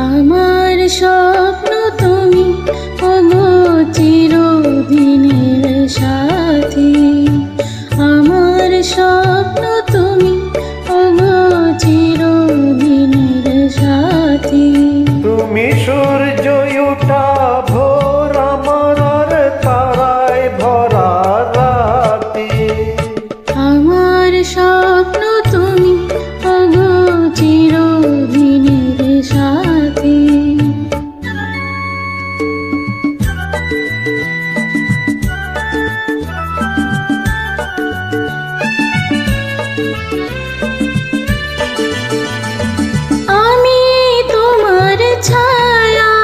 আমার স্বপ্ন তুমি ওগো চিরদিনের সাথী। আমার স্বপ্ন তুমি ওগো চিরদিনের সাথী। তুমি সূর্য ওঠা ভোর আমার আর তারায় ভরা রাতি। আমার স্বপ্ন তুমি ওগো চিরদিনের সাথী। আমি তোমার ছায়া,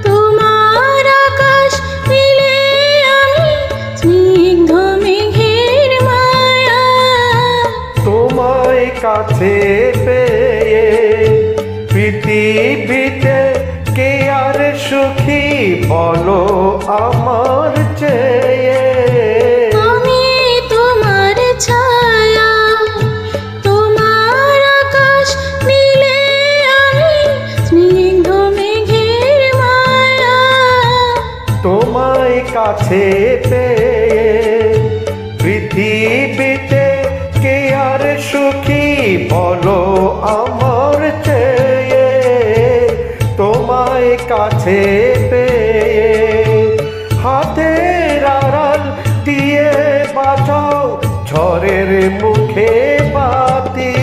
তোমার আকাশ মিলে আমি স্নিগ্ধ মেঘের মায়া। তোমায় কাছে পেয়ে পৃথিবীতে কে আর সুখী বলো আমার চেয়ে। আমি তোমার ছায়া, তোমার আকাশ মিলে আমি স্নিগ্ধ মেঘের মায়া। তোমায় কাছে পেয়ে পৃথিবীতে কে আর সুখী বলো আমার চেয়ে। তোমায় কাছে পেয়ে হাতের আড়াল দিয়ে বাঁচাও ঝড়ের মুখে বাতি।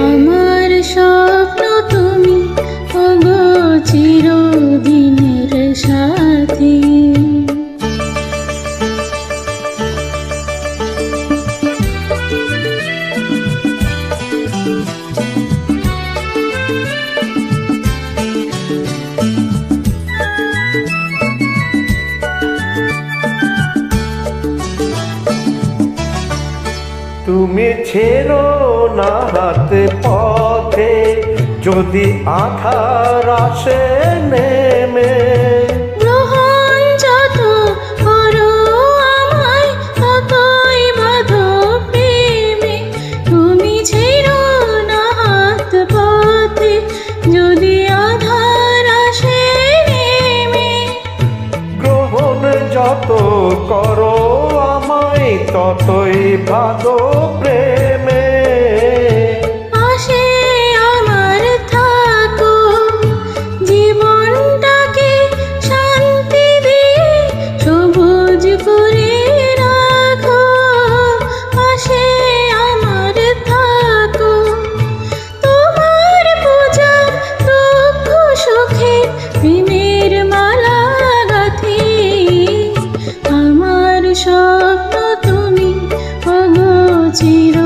আমার স্বপ্ন তুমি ওগো চিরদিনের সাথী। তুমি ছেড়ো না হাত পথে যদি আধার আসে নেমে। গ্রহণ যত করো আমায় ততই বাঁধো প্রেমে। তুমি ছেড়ো না হাত পথে যদি আধার আসে নেমে। গ্রহণ যত করো আমায় ততই বাঁধো প্রেমে। পাশে আমার থাকো, জীবনটাকে শান্তি দিয়ে সবুজ করে রাখো। পাশে আমার থাকো, তোমার পূজা দুঃখ সুখে প্রেমের মালা গাঁথি। আমার স্বপ্ন তুমি ওগো চির